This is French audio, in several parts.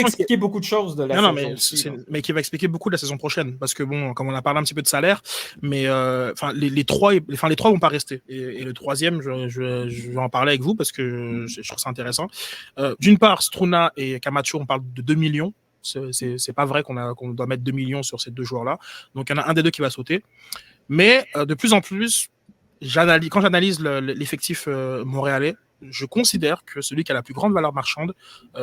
expliquer beaucoup de choses de la saison. Mais qui va expliquer beaucoup de la saison prochaine. Parce que, bon, comme on a parlé un petit peu de salaire, mais les trois vont pas rester. Et le troisième, je vais en parler avec vous parce que je trouve ça intéressant. D'une part, Struna et Camacho, on parle de 2 millions. C'est pas vrai qu'on doit mettre 2 millions sur ces deux joueurs-là. Donc, il y en a un des deux qui va sauter. Mais de plus en plus, quand j'analyse l'effectif montréalais, je considère que celui qui a la plus grande valeur marchande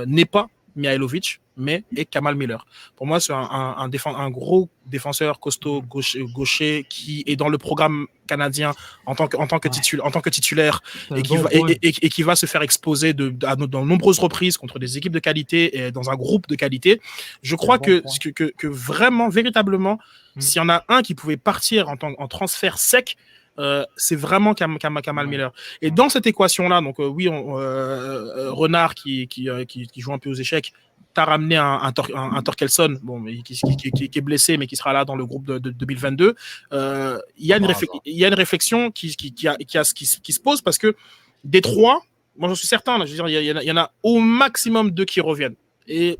n'est pas Mihailovic, mais est Kamal Miller. Pour moi, c'est un gros défenseur costaud gaucher qui est dans le programme canadien en tant que titulaire et qui va se faire exposer dans de nombreuses reprises contre des équipes de qualité et dans un groupe de qualité. Je crois que vraiment, véritablement, s'il y en a un qui pouvait partir en transfert sec, c'est vraiment Kamal Miller. Et dans cette équation-là, donc Renard qui joue un peu aux échecs, t'as ramené un Torkelson, bon, qui est blessé, mais qui sera là dans le groupe de 2022. Il y a une réflexion qui se pose parce que des trois, moi j'en suis certain, là, je veux dire, il y en a au maximum 2 qui reviennent. Et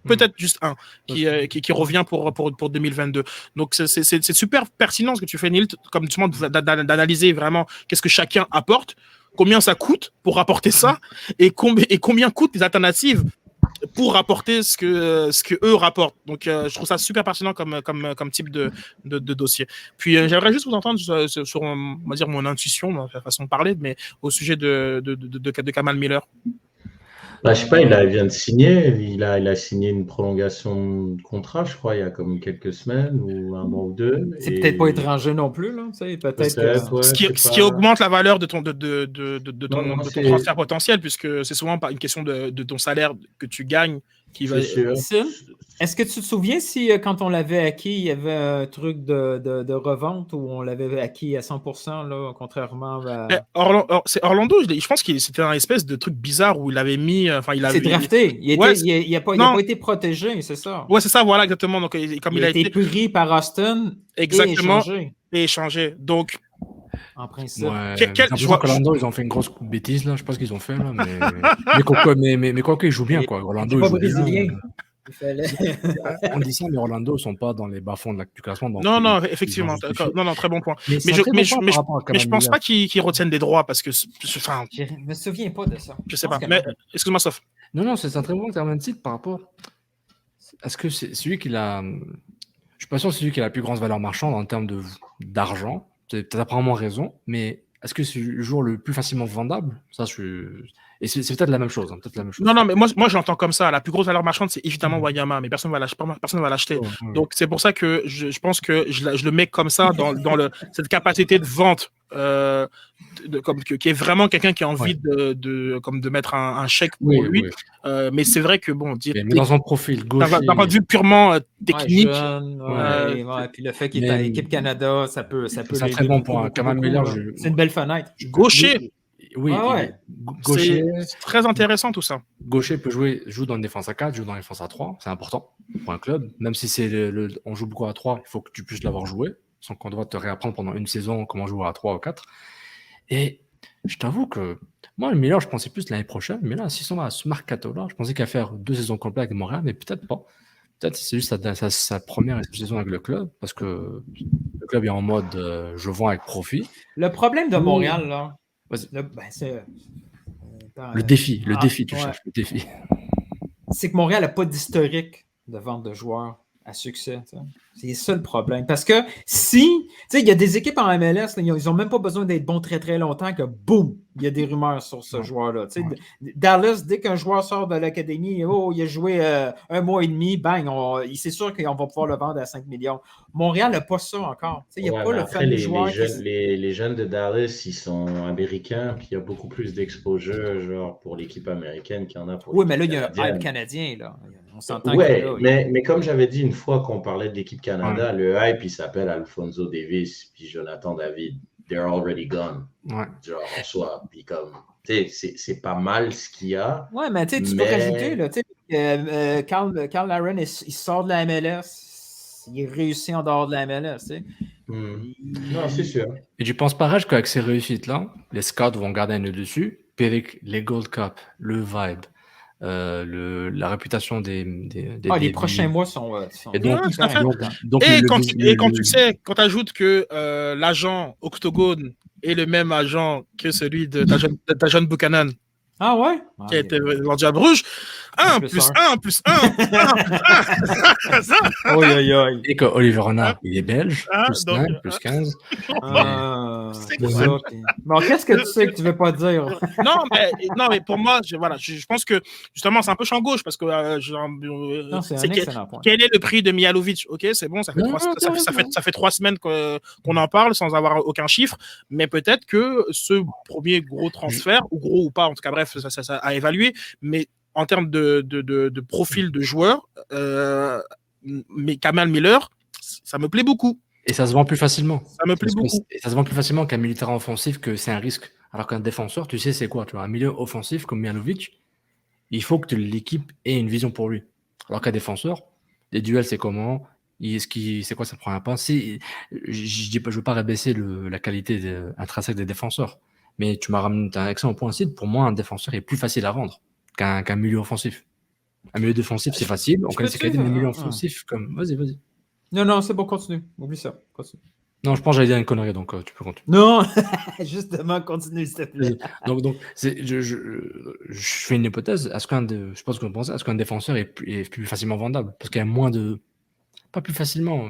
peut-être juste un qui revient pour 2022. Donc, c'est super pertinent ce que tu fais, Neil, comme justement d'analyser vraiment qu'est-ce que chacun apporte, combien ça coûte pour apporter ça, et combien coûtent les alternatives pour rapporter ce que eux rapportent. Donc, je trouve ça super pertinent comme type de dossier. Puis, j'aimerais juste vous entendre sur on va dire, mon intuition, ma façon de parler, mais au sujet de Kamal Miller. Je sais pas, il vient de signer, il a signé une prolongation de contrat, je crois, il y a comme quelques semaines ou un mois ou deux. C'est peut-être pas étranger non plus, là, tu sais, peut-être ce qui augmente la valeur de ton transfert potentiel, puisque c'est souvent pas une question de ton salaire que tu gagnes qui va. Est-ce que tu te souviens si, quand on l'avait acquis, il y avait un truc de revente où on l'avait acquis à 100%, là, contrairement à... C'est Orlando, je pense que c'était un espèce de truc bizarre où il avait mis... C'est drafté. Il n'a pas été protégé, c'est ça. Ouais, c'est ça, voilà, exactement. Donc, comme il a été pris par Austin et échangé. Donc... En principe. Orlando, ils ont fait une grosse bêtise, là. Je sais pas ce qu'ils ont fait, là. Mais quoi qu'ils jouent bien, quoi. Orlando, ils jouent brésilien. Bien. On dit ça, mais Orlando ne sont pas dans les bas-fonds du classement. Donc non, effectivement. Non, très bon point. Mais je pense pas qu'ils retiennent des droits parce que. Je me souviens pas de ça. Je sais pas. Mais excuse-moi, Sof. Non, c'est un très bon terme de titre par rapport. Est-ce que c'est celui qui a. Je suis pas sûr que c'est celui qui a la plus grande valeur marchande en termes d'argent. Tu as apparemment raison, mais est-ce que c'est le joueur le plus facilement vendable? Ça, Et c'est peut-être la même chose. Non, mais moi j'entends comme ça. La plus grosse valeur marchande, c'est évidemment Wanyama, mais personne ne va l'acheter. Donc c'est pour ça que je pense que je le mets comme ça dans cette capacité de vente. Qui est vraiment quelqu'un qui a envie de mettre un chèque pour lui. Mais c'est vrai que bon, mais dans son profil gauche, d'un point de vue purement technique, puis le fait qu'il est à l'équipe Canada, ça peut. C'est un très bon point. Kamal Miller, c'est une belle fenêtre. Gaucher. Oui, Gaucher. C'est très intéressant tout ça. Gaucher peut joue dans une défense à 4, joue dans une défense à 3, c'est important pour un club. Même si on joue beaucoup à 3, il faut que tu puisses l'avoir joué, sans qu'on doit te réapprendre pendant une saison comment jouer à 3 ou 4. Et je t'avoue que moi, le Miller, je pensais plus l'année prochaine, mais là, s'ils sont à ce mercato-là, je pensais qu'il allait faire 2 saisons complètes avec Montréal, mais peut-être pas. Peut-être c'est juste sa première saison avec le club, parce que le club est en mode je vends avec profit. Le problème de Montréal, là, c'est le défi, tu cherches, le défi. C'est que Montréal n'a pas d'historique de vente de joueurs à succès. C'est ça le problème. Parce que il y a des équipes en MLS, là, ils n'ont même pas besoin d'être bons très très longtemps que boum, il y a des rumeurs sur ce joueur-là. Dallas, dès qu'un joueur sort de l'académie, il a joué un mois et demi, bang, c'est sûr qu'on va pouvoir le vendre à 5 millions. Montréal n'a pas ça encore. Il n'y a pas le fameux joueur. Les jeunes de Dallas, ils sont américains, puis il y a beaucoup plus d'exposure genre pour l'équipe américaine qu'il y en a pour l'équipe canadienne. Oui, mais là, il y a un hype canadien. Là. On s'entend mais comme j'avais dit une fois qu'on parlait de l'équipe Canada, le hype, il s'appelle Alphonso Davies puis Jonathan David. They're already gone. Genre, en soi. Puis comme, c'est pas mal ce qu'il y a. Ouais, mais tu peux rajouter, là, Carl Aaron, il sort de la MLS. Il réussit en dehors de la MLS, Non, c'est sûr. Et tu penses pareil qu'avec ces réussites-là, les scouts vont garder un œil dessus, puis avec les Gold Cup, le vibe, la réputation des les prochains mois sont et donc, tout à fait. donc Et quand tu sais, quand tu ajoutes que l'agent Octogone est le même agent que celui de Tajon Buchanan, Ah ouais? qui a été vendu à Bruges, 1 plus 1 plus 1. Et que Oliver Renard, il est belge, plus 5, plus 15. Bon, qu'est-ce que tu sais que tu veux pas dire? non, mais pour moi, je pense que justement, c'est un peu champ gauche parce que c'est un excellent point. Quel est le prix de Mihajlovic? Ok, c'est bon, ça fait 3 semaines qu'on en parle sans avoir aucun chiffre, mais peut-être que ce premier gros transfert, ou gros ou pas, en tout cas, bref, ça a évalué, mais en termes de profil de joueur, mais Kamal Miller, ça me plaît beaucoup. Et ça se vend plus facilement. Ça me plaît beaucoup. Et ça se vend plus facilement qu'un militaire offensif, que c'est un risque. Alors qu'un défenseur, tu sais, c'est quoi? Tu vois, un milieu offensif comme Mihajlovic, il faut que l'équipe ait une vision pour lui. Alors qu'un défenseur, les duels, c'est comment? C'est quoi ça prend un pas? Je ne veux pas rabaisser la qualité intrinsèque des défenseurs. Mais tu m'as ramené un excellent point aussi. Pour moi, un défenseur est plus facile à vendre qu'un milieu offensif. Un milieu défensif, c'est facile. On connaît ses qualités, mais un milieu offensif, comme. Vas-y. Non, c'est bon, continue. Oublie ça. Continue. Non, je pense que j'allais dire une connerie, donc tu peux continuer. Non, justement, continue, s'il te plaît. Donc je fais une hypothèse. Je sais pas ce que vous pensez. Est-ce qu'un défenseur est plus facilement vendable? Parce qu'il y a moins de. Pas plus facilement.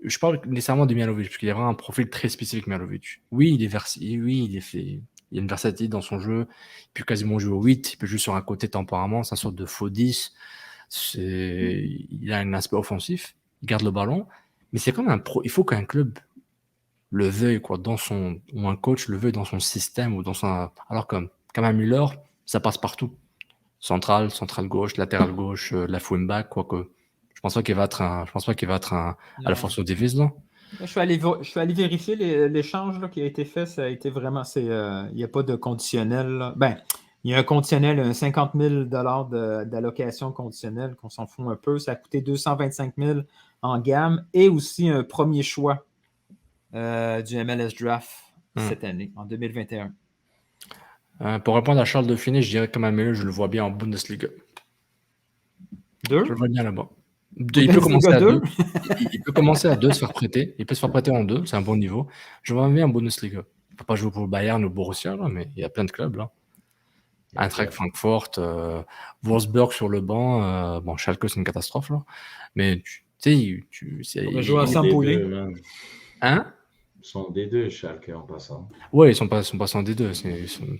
Je parle nécessairement de Mihajlovic, parce qu'il y a vraiment un profil très spécifique, Mihajlovic. Oui, il y a une versatilité dans son jeu. Il peut quasiment jouer au 8. Il peut jouer sur un côté temporairement. C'est une sorte de faux 10. Il a un aspect offensif. Il garde le ballon. Mais c'est comme il faut qu'un club le veuille, quoi, ou un coach le veuille dans son système, ou alors comme Kamal Miller, ça passe partout. Central gauche, latéral gauche, la fullback, quoique. Je pense pas qu'il va être un Alphonso Davies, là. Je suis allé vérifier l'échange qui a été fait. Ça a été vraiment. Il n'y a pas de conditionnel. Là. Ben, il y a un conditionnel, un 50 000 d'allocation conditionnelle, qu'on s'en fout un peu. Ça a coûté 225 000 en gamme, et aussi un premier choix du MLS Draft cette année, en 2021. Pour répondre à Charles Dauphiné, je dirais que Kamal Miller, je le vois bien en Bundesliga. 2? Je le vois bien là-bas. Il peut commencer à 2. Il peut commencer à 2, se faire prêter. Il peut se faire prêter en 2, c'est un bon niveau. Je vois bien en Bundesliga. Il ne peut pas jouer pour le Bayern ou Borussia, là, mais il y a plein de clubs là. Eintracht Francfort, Wolfsburg sur le banc. Bon, Schalke, c'est une catastrophe là. Mais tu sais, on va jouer ensemble pour lui. Hein? Ils sont D2, Schalke, en passant. Oui, ils sont passés en D2.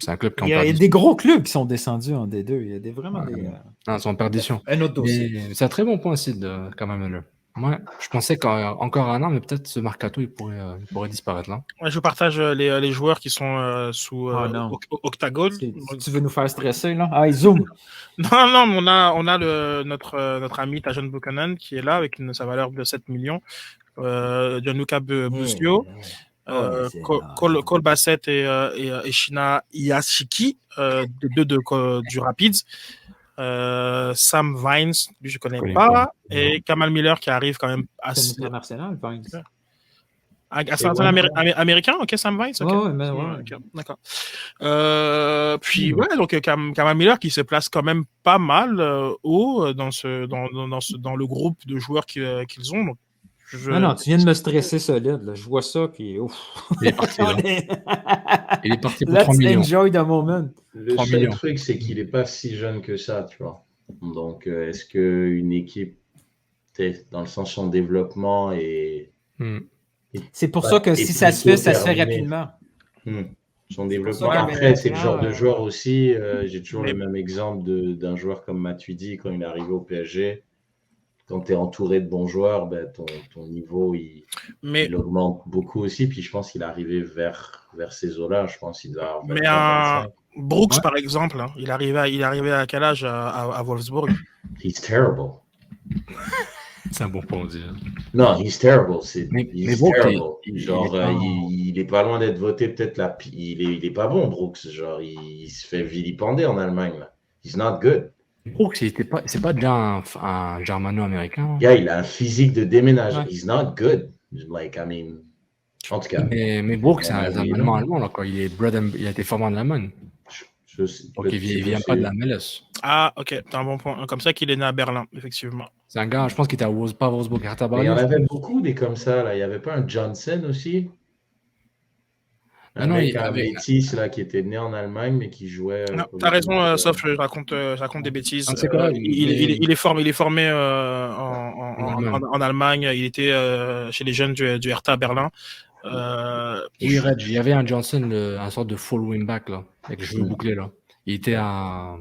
C'est un club qui il y a des gros clubs qui sont descendus en D2. Il y a vraiment des. Non, ils sont en perdition. Un autre dossier. C'est un très bon point, Sid, quand même. Moi, je pensais qu'encore un an, mais peut-être ce mercato, il pourrait disparaître là. Ouais, je partage les joueurs qui sont sous Octagone. Tu veux nous faire stresser, là? Ah, zoom! Non, on a notre ami Tajon Buchanan qui est là avec sa valeur de 7 millions. Gianluca Busio, Cole Bassett et Shina Iyashiki, deux du Rapids. Sam Vines, lui je connais pas, et Kamal Miller qui arrive quand même assez international, Vines. Américain, ok, Sam Vines, ok. Ouais. Okay, d'accord. Puis donc Kamal Miller qui se place quand même pas mal haut dans le groupe de joueurs qu'ils ont. Donc, non, tu viens de me stresser solide. Là. Je vois ça, puis ouf. Il est parti, il est parti pour 3 millions. Let's enjoy the moment. Le seul truc, c'est qu'il n'est pas si jeune que ça, tu vois. Donc, est-ce qu'une équipe, dans le sens de son développement, c'est pour ça que si ça se fait, ça se fait rapidement. Son développement. Après, c'est le genre de joueur aussi. J'ai toujours le même exemple d'un joueur comme Matuidi quand il est arrivé au PSG. Quand tu es entouré de bons joueurs, ben, ton niveau, il augmente beaucoup aussi. Puis je pense qu'il est arrivé vers ces eaux-là. Je pense qu'il doit avoir 25. Brooks, par exemple, hein, il arrivait à quel âge à Wolfsburg? He's terrible. C'est un bon point de dire. Non, he's terrible. Mais Brooks, il est pas loin d'être voté peut-être là. Il est pas bon, Brooks. Genre, il se fait vilipender en Allemagne. Là. He's not good. Brooks, c'est pas déjà un germano-américain. Yeah, il a un physique de déménageur. Ouais. He's not good. Like, I mean, en tout cas. Mais Brooks, c'est un Allemand, là, quoi. Il a été formé en Allemagne. Donc, il vient pas de la MLS. Ah, ok, t'as un bon point. Comme ça qu'il est né à Berlin, effectivement. C'est un gars, je pense qu'il était à Wolfsburg, Hertha Mais il y en Berlin. avait beaucoup des comme ça, là. Il n'y avait pas un Johnson aussi? Un Non, mec il à avait- Métis, là, qui était né en Allemagne, mais qui jouait. Non, pour t'as l'équipe raison, de- sauf que je raconte des bêtises. Ah, c'est quoi, Il est formé Allemagne. en Allemagne. Il était chez les jeunes du Hertha à Berlin. Oui, Reg, il y avait un Johnson, un sorte de full wingback, là, avec les cheveux bouclés, là. Il était à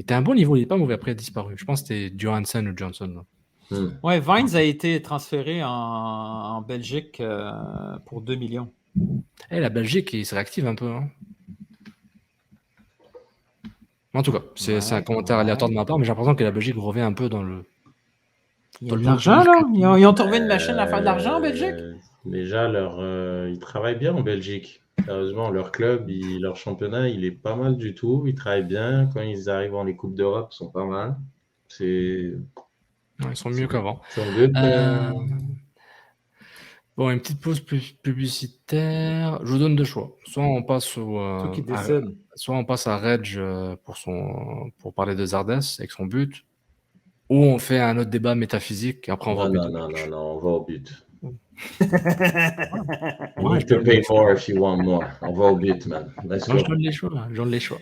un bon niveau, il n'est pas mauvais, après il a disparu. Je pense que c'était Johansson ou Johnson, là. Ouais, Vines a été transféré en Belgique pour 2 millions. La Belgique, il se réactive un peu. Hein. En tout cas, c'est un commentaire aléatoire de ma part, mais j'ai l'impression que la Belgique revient un peu dans le. Il y a de l'argent, là. Ils ont trouvé une machine à faire de l'argent en Belgique. Déjà, ils travaillent bien en Belgique. Sérieusement, leur club, leur championnat, il est pas mal du tout. Ils travaillent bien. Quand ils arrivent dans les Coupes d'Europe, ils sont pas mal. Ils sont mieux qu'avant. Bon, une petite pause publicitaire. Je vous donne deux choix. Soit on passe soit on passe à Reg pour parler de Zardes avec son but, ou on fait un autre débat métaphysique et après on va au but. Non, on va au but. You need to pay more if you want more. On va au but, man. Let's go. Je donne les choix.